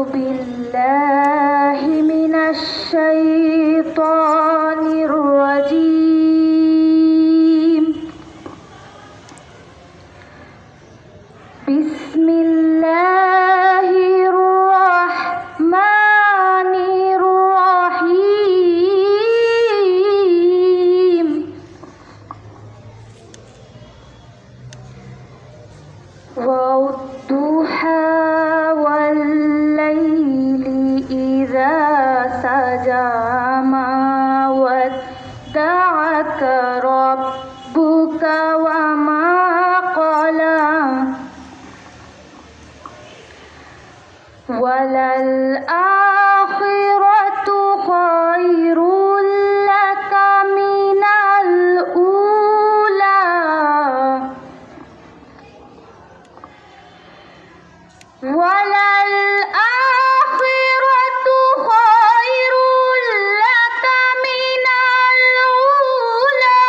بالله من الشيطان الرجيم بسم الله الرحمن الرحيم والضحى والليل إذا سجى ما ودعك ربك وما قلى وللآخرة خير لك من الأولى وللآخرة خير لك من الأولى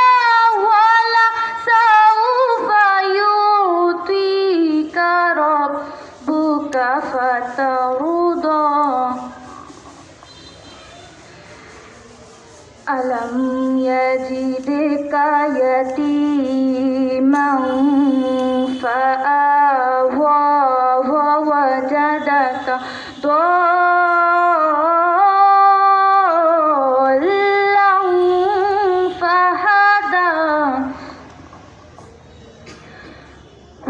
ولسوف يعطيك ربك فترضى ألم يجدك يتيما فآوى ووجدك ضالا فهدى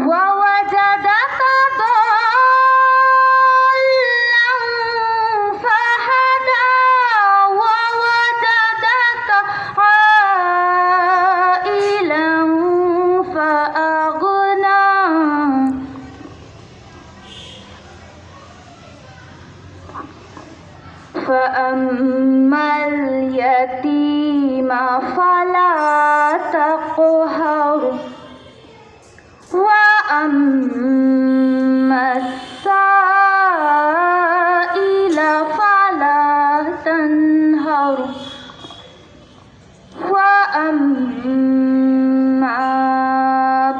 ووجدك ضالا فهدى ووجدك عائلا فأغنى فأما اليتيم فلا تقهر وأما السائل فلا تنهر وأما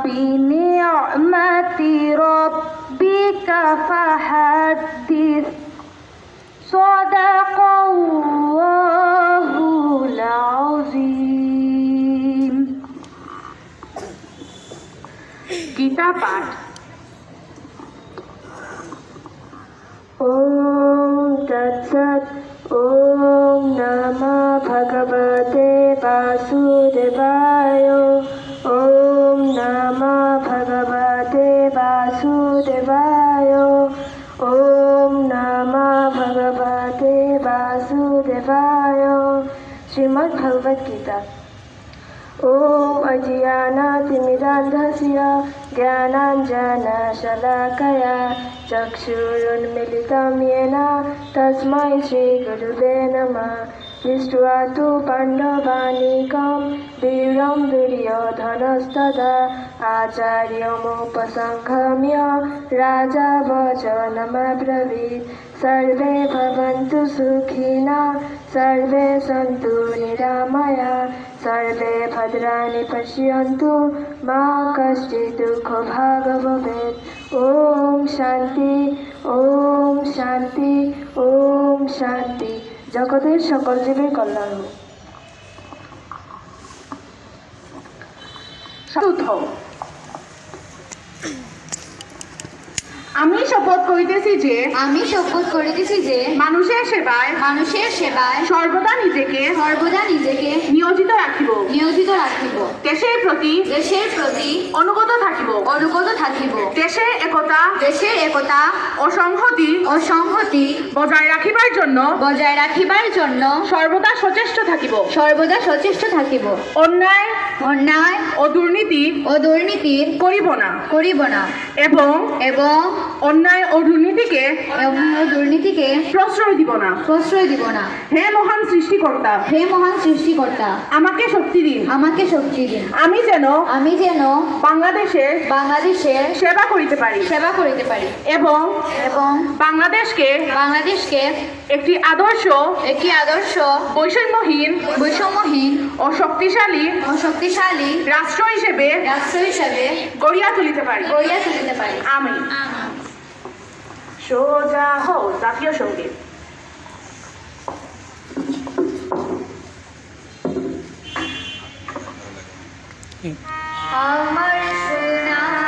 بنعمة ربك فحدث صدق الله العظيم গীতা পাঠ ওম তৎসৎ ওম নমঃ ভগবতে বাসুদেবায় ওম নমঃ ভগবতে বাসুদেবায় ওম নমঃ ভগবতে বাসুদেবায় শ্রীমদ্ ভগবদ গীতা ओम अज्ञानातिमिरान्धस्य ज्ञानाञ्जनशलाकया चक्षुरुन्मीलितं येन तस्मै श्रीगुरुवे नमः दृष्ट्वा तु पाण्डवानीकं वीरं दुर्योधनस्तदा आचार्यमुपसंगम्य राजा वचनमब्रवीत् सर्वे भवन्तु सुखिनः सर्वे सन्तु निरामया सर्वे भद्राणि पश्यन्तु मा कश्चित् दुःखभाग् भवेत् ओम शांति ओम शांति ओम शांति जगतेर सकल जीवेर कल्याण হোক। আমি শপথ করিতেছি যে মানুষের সেবায় সর্বদা নিজেকে নিয়োজিত রাখিব দেশের প্রতি অনুগত থাকিব দেশের একতা ও সংহতি বজায় রাখিবার জন্য সর্বদা সচেষ্ট থাকিব অন্যায় ও দুর্নীতির করিব না এবং অন্যায় ও দুর্নীতিকে প্রশ্রয় দিব না হে মহান সৃষ্টিকর্তা আমাকে শক্তি দিন আমি যেন বাংলাদেশের সেবা করিতে পারি এবং বাংলাদেশকে একটি আদর্শ বৈষম্যহীন ও শক্তিশালী রাষ্ট্র হিসেবে গড়িয়া তুলিতে পারি। আমিন। সোজা হও জাতীয় সঙ্গীত। আমার সোনার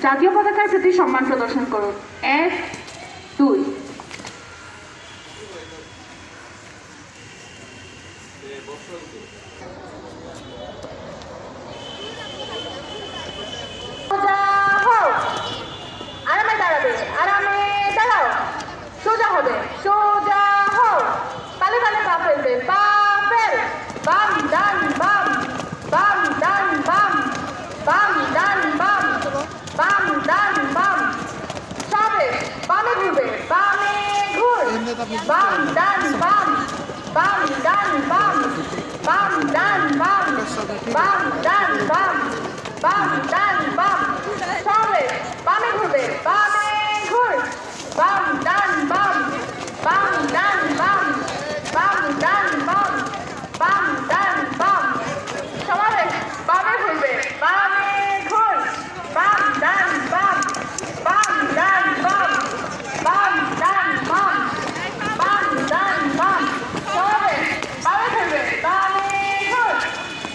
জাতীয় পতাকার প্রতি সম্মান প্রদর্শন করুন। 1, 2। আরামে দাঁড়াবে, আরামে দাঁড়াও, সোজা হবে, সোজা হও, তালে তালে পা ফেলবে, পা ফেল, বাম ডান বাম, বাম ডান বাম, বাম ডান বাম, বাম ডান বাম, সবে বামে ঘুরবে, বামে ঘুর, বাম ডান বাম, বাম ডান বাম, বাম ডান বাম, বাম ডান বাম, বাম ডান বাম, সবে বামে ঘুরবে, বামে ঘুর, বাম ডান বাম, বাম ডান বাম, বাম ডান বাম, বাম ডান বাম, সবাই বামে ঘুরবে, বামে ঘুর, বাম ডান বাম, বাম ডান বাম, বাম ডান বাম, বাম ডান বাম, সবাই বামে ঘুরবে, বামে ঘুর,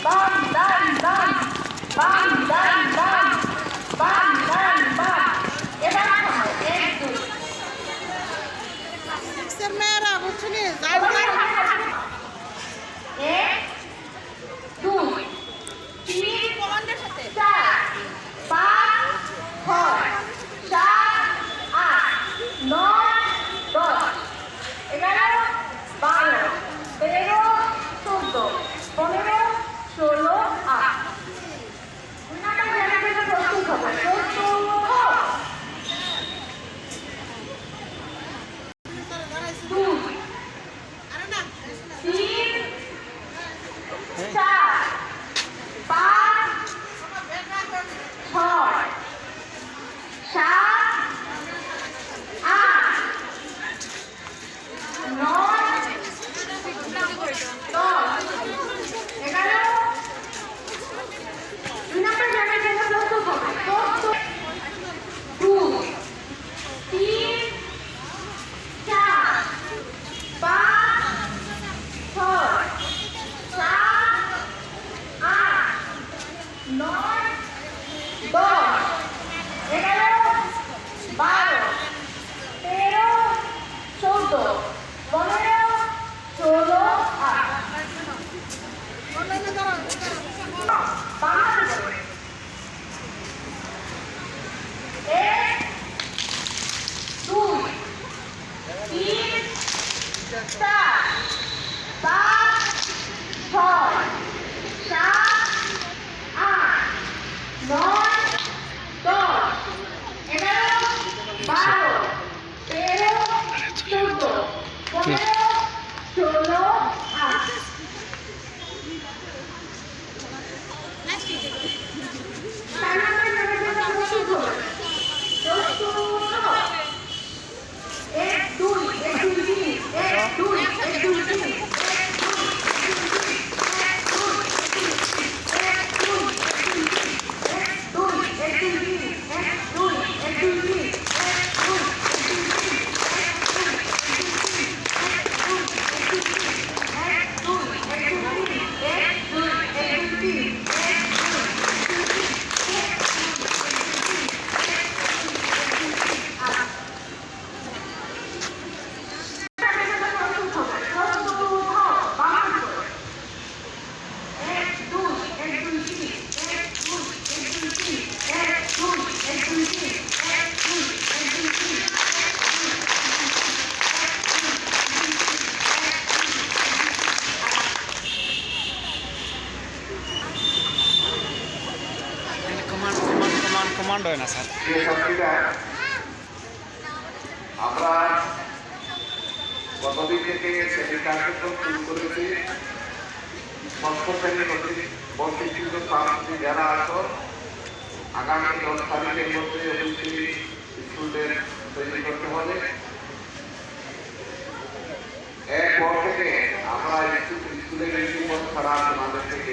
বাম ডান বাম, বাম ডান বাম, বাম ডান বাম। এবার সময় 1, 2। মেয়েরা বুঝছিনি 1, 2, 3, 4, 5, 6, 7, 8, 9, 10, 11, 12, 13, 14, 15 16 8 বাংলাতে বলে 1 2 3 4 5 6 7 8 9 10 11 12 13 14 15 16 8 কমান্ড হয় না স্যার। প্রিয় ছাত্রীরা, আমরা গতদিন থেকে শ্রেণী কার্যক্রম শুরু করেছি। ষষ্ঠ শ্রেণীর প্রশিক্ষিত ছাত্রী যারা আছো, আগামী 10 তারিখের মধ্যে অবশ্যই স্কুলের তৈরি করতে হবে। এরপর থেকে আমরা স্কুলের ইউনিফর্ম ছাড়া আমাদের থেকে